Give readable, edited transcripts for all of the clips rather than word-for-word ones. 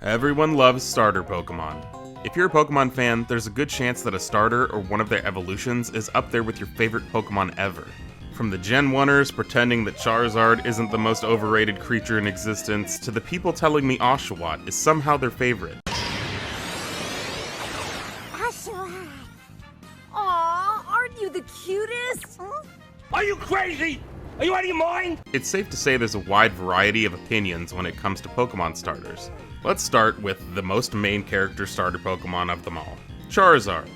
Everyone loves starter Pokemon. If you're a Pokemon fan, there's a good chance that a starter or one of their evolutions is up there with your favorite Pokemon ever. From the Gen 1ers pretending that Charizard isn't the most overrated creature in existence, to the people telling me Oshawott is somehow their favorite. Oshawott! Aw, aren't you the cutest? Are you crazy? Are you out of your mind? It's safe to say there's a wide variety of opinions when it comes to Pokemon starters. Let's start with the most main character starter Pokemon of them all, Charizard.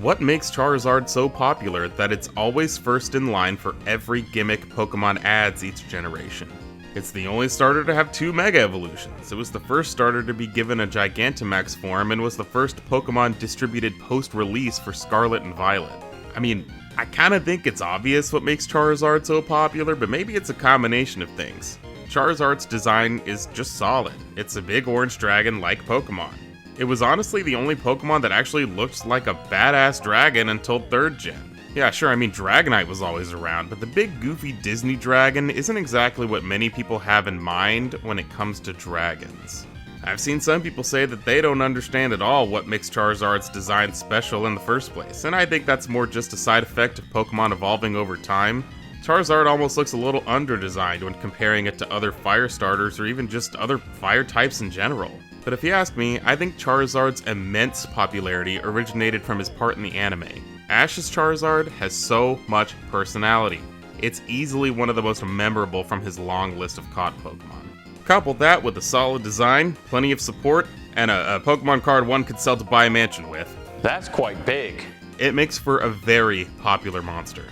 What makes Charizard so popular that it's always first in line for every gimmick Pokemon adds each generation? It's the only starter to have 2 Mega Evolutions. It was the first starter to be given a Gigantamax form and was the first Pokemon distributed post-release for Scarlet and Violet. I mean, I kinda think it's obvious what makes Charizard so popular, but maybe it's a combination of things. Charizard's design is just solid. It's a big orange dragon like Pokemon. It was honestly the only Pokemon that actually looked like a badass dragon until 3rd gen. Yeah, sure, I mean Dragonite was always around, but the big goofy Disney dragon isn't exactly what many people have in mind when it comes to dragons. I've seen some people say that they don't understand at all what makes Charizard's design special in the first place, and I think that's more just a side effect of Pokemon evolving over time. Charizard almost looks a little underdesigned when comparing it to other fire starters or even just other fire types in general. But if you ask me, I think Charizard's immense popularity originated from his part in the anime. Ash's Charizard has so much personality. It's easily one of the most memorable from his long list of caught Pokemon. Couple that with a solid design, plenty of support, and a Pokemon card one could sell to buy a mansion with. That's quite big. It makes for a very popular monster.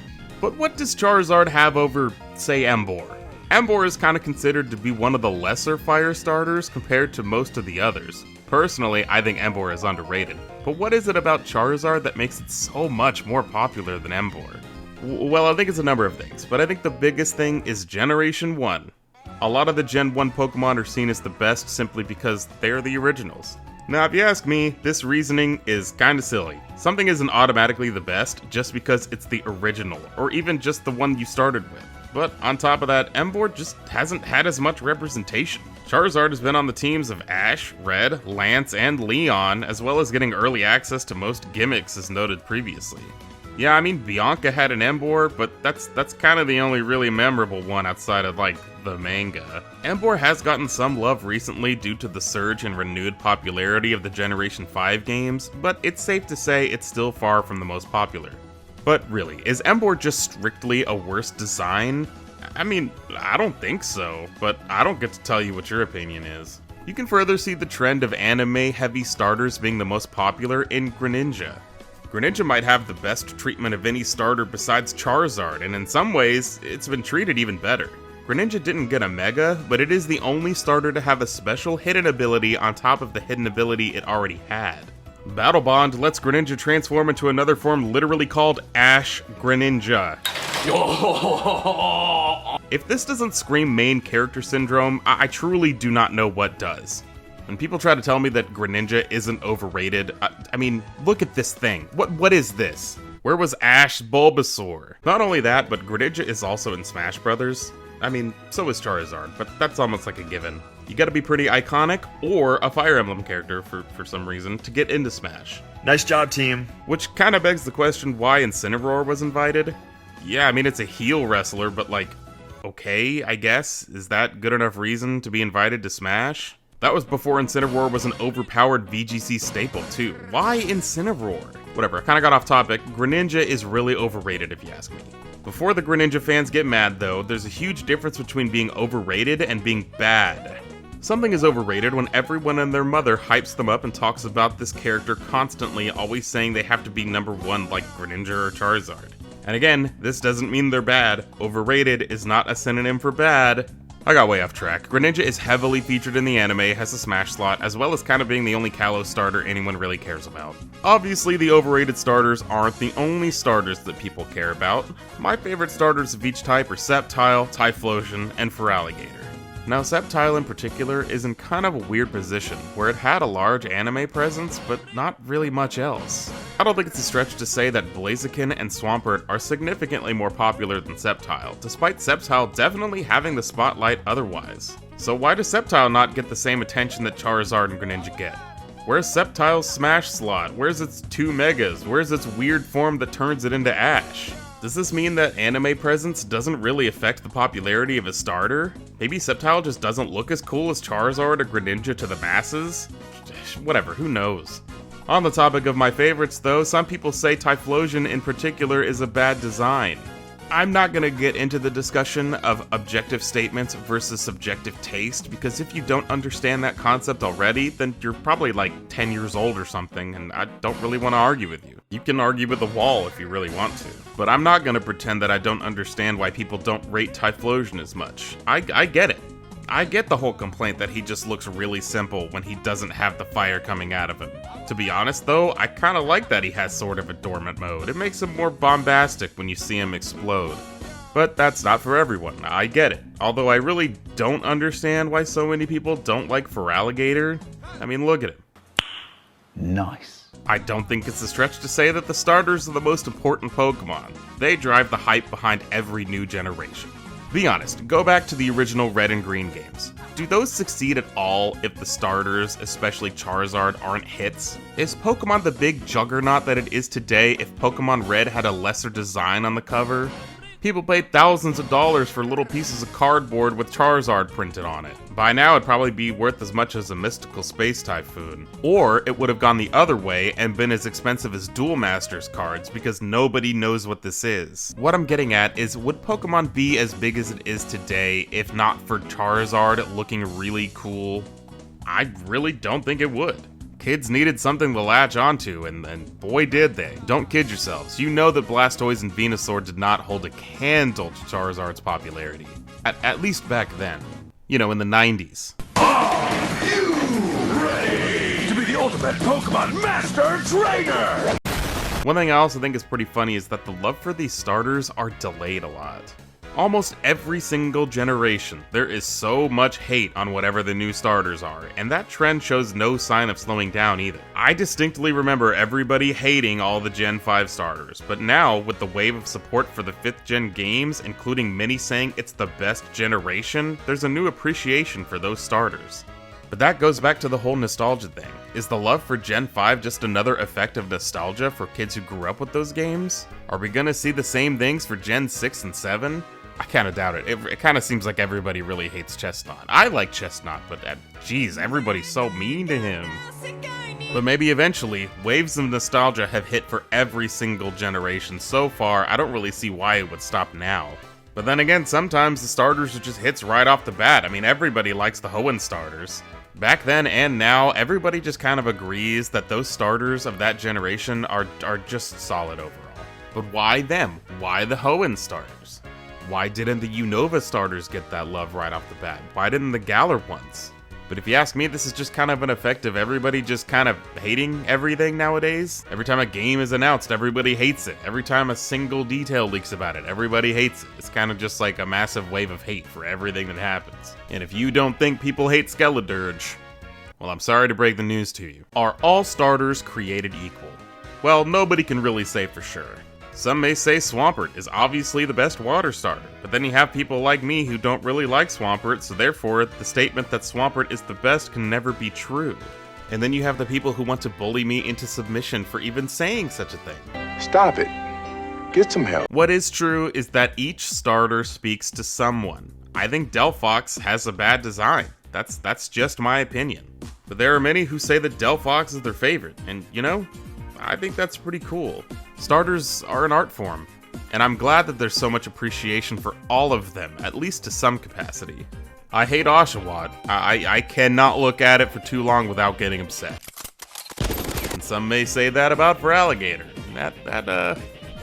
But what does Charizard have over, say, Emboar? Emboar is kind of considered to be one of the lesser fire starters compared to most of the others. Personally, I think Emboar is underrated. But what is it about Charizard that makes it so much more popular than Emboar? Well, I think it's a number of things, but I think the biggest thing is Generation 1. A lot of the Gen 1 Pokemon are seen as the best simply because they're the originals. Now, if you ask me, this reasoning is kinda silly. Something isn't automatically the best just because it's the original, or even just the one you started with. But on top of that, Emboar just hasn't had as much representation. Charizard has been on the teams of Ash, Red, Lance, and Leon, as well as getting early access to most gimmicks as noted previously. Yeah, I mean, Bianca had an Emboar, but that's kind of the only really memorable one outside of, like, the manga. Emboar has gotten some love recently due to the surge and renewed popularity of the Generation 5 games, but it's safe to say it's still far from the most popular. But really, is Emboar just strictly a worse design? I mean, I don't think so, but I don't get to tell you what your opinion is. You can further see the trend of anime-heavy starters being the most popular in Greninja. Greninja might have the best treatment of any starter besides Charizard, and in some ways, it's been treated even better. Greninja didn't get a Mega, but it is the only starter to have a special hidden ability on top of the hidden ability it already had. Battle Bond lets Greninja transform into another form literally called Ash Greninja. If this doesn't scream main character syndrome, I truly do not know what does. When people try to tell me that Greninja isn't overrated, I mean, look at this thing. What is this? Where was Ash Bulbasaur? Not only that, but Greninja is also in Smash Brothers. I mean, so is Charizard, but that's almost like a given. You gotta be pretty iconic, or a Fire Emblem character for some reason, to get into Smash. Nice job, team. Which kinda begs the question why Incineroar was invited. Yeah, I mean, it's a heel wrestler, but like, okay, I guess. Is that good enough reason to be invited to Smash? That was before Incineroar was an overpowered VGC staple, too. Why Incineroar? Whatever, I kinda got off topic. Greninja is really overrated, if you ask me. Before the Greninja fans get mad, though, there's a huge difference between being overrated and being bad. Something is overrated when everyone and their mother hypes them up and talks about this character constantly, always saying they have to be number 1 like Greninja or Charizard. And again, this doesn't mean they're bad. Overrated is not a synonym for bad. I got way off track. Greninja is heavily featured in the anime, has a Smash slot, as well as kind of being the only Kalos starter anyone really cares about. Obviously, the overrated starters aren't the only starters that people care about. My favorite starters of each type are Sceptile, Typhlosion, and Feraligatr. Now, Sceptile in particular is in kind of a weird position, where it had a large anime presence, but not really much else. I don't think it's a stretch to say that Blaziken and Swampert are significantly more popular than Sceptile, despite Sceptile definitely having the spotlight otherwise. So why does Sceptile not get the same attention that Charizard and Greninja get? Where's Sceptile's Smash slot? Where's its 2 Megas? Where's its weird form that turns it into Ash? Does this mean that anime presence doesn't really affect the popularity of a starter? Maybe Sceptile just doesn't look as cool as Charizard or Greninja to the masses? Whatever, who knows? On the topic of my favorites though, some people say Typhlosion in particular is a bad design. I'm not gonna get into the discussion of objective statements versus subjective taste, because if you don't understand that concept already, then you're probably like 10 years old or something, and I don't really want to argue with you. You can argue with the wall if you really want to. But I'm not gonna pretend that I don't understand why people don't rate Typhlosion as much. I get it. I get the whole complaint that he just looks really simple when he doesn't have the fire coming out of him. To be honest though, I kinda like that he has sort of a dormant mode. It makes him more bombastic when you see him explode. But that's not for everyone, I get it. Although I really don't understand why so many people don't like Feraligatr. I mean, look at him. Nice. I don't think it's a stretch to say that the starters are the most important Pokemon. They drive the hype behind every new generation. Be honest, go back to the original Red and Green games. Do those succeed at all if the starters, especially Charizard, aren't hits? Is Pokemon the big juggernaut that it is today if Pokemon Red had a lesser design on the cover? People paid thousands of dollars for little pieces of cardboard with Charizard printed on it. By now it'd probably be worth as much as a mystical space typhoon. Or it would have gone the other way and been as expensive as Duel Masters cards because nobody knows what this is. What I'm getting at is, would Pokemon be as big as it is today if not for Charizard looking really cool? I really don't think it would. Kids needed something to latch onto, and boy did they. Don't kid yourselves, you know that Blastoise and Venusaur did not hold a candle to Charizard's popularity. At least back then. You know, in the 90s. Are you ready to be the ultimate Pokemon Master Trainer? One thing I also think is pretty funny is that the love for these starters are delayed a lot. Almost every single generation, there is so much hate on whatever the new starters are, and that trend shows no sign of slowing down either. I distinctly remember everybody hating all the Gen 5 starters, but now, with the wave of support for the 5th gen games, including many saying it's the best generation, there's a new appreciation for those starters. But that goes back to the whole nostalgia thing. Is the love for Gen 5 just another effect of nostalgia for kids who grew up with those games? Are we gonna see the same things for Gen 6 and 7? I kinda doubt it. It kinda seems like everybody really hates Chestnut. I like Chestnut, but geez, everybody's so mean to him. But maybe eventually, waves of nostalgia have hit for every single generation so far, I don't really see why it would stop now. But then again, sometimes the starters are just hits right off the bat. I mean, everybody likes the Hoenn starters. Back then and now, everybody just kind of agrees that those starters of that generation are just solid overall. But why them? Why the Hoenn starters? Why didn't the Unova starters get that love right off the bat? Why didn't the Galar ones? But if you ask me, this is just kind of an effect of everybody just kind of hating everything nowadays. Every time a game is announced, everybody hates it. Every time a single detail leaks about it, everybody hates it. It's kind of just like a massive wave of hate for everything that happens. And if you don't think people hate Skeledirge, well, I'm sorry to break the news to you. Are all starters created equal? Well, nobody can really say for sure. Some may say Swampert is obviously the best water starter, but then you have people like me who don't really like Swampert, so therefore the statement that Swampert is the best can never be true. And then you have the people who want to bully me into submission for even saying such a thing. Stop it. Get some help. What is true is that each starter speaks to someone. I think Delphox has a bad design. That's just my opinion. But there are many who say that Delphox is their favorite, and you know, I think that's pretty cool. Starters are an art form, and I'm glad that there's so much appreciation for all of them, at least to some capacity. I hate Oshawott. I cannot look at it for too long without getting upset. And some may say that about Feraligatr.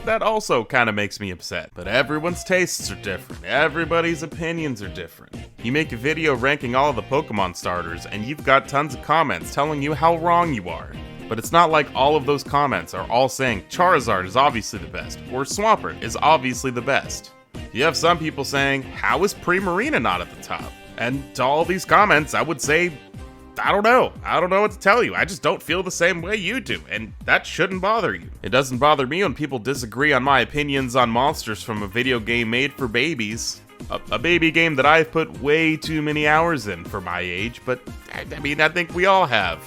That also kind of makes me upset. But everyone's tastes are different. Everybody's opinions are different. You make a video ranking all of the Pokemon starters, and you've got tons of comments telling you how wrong you are. But it's not like all of those comments are all saying Charizard is obviously the best, or Swampert is obviously the best. You have some people saying, how is Primarina not at the top? And to all these comments, I would say, I don't know what to tell you. I just don't feel the same way you do, and that shouldn't bother you. It doesn't bother me when people disagree on my opinions on monsters from a video game made for babies. A baby game that I've put way too many hours in for my age, but I mean, I think we all have.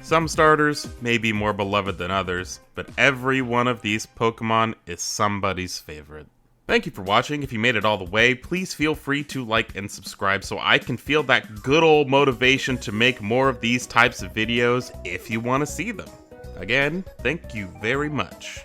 Some starters may be more beloved than others, but every one of these Pokemon is somebody's favorite. Thank you for watching. If you made it all the way, please feel free to like and subscribe so I can feel that good old motivation to make more of these types of videos if you want to see them. Again, thank you very much.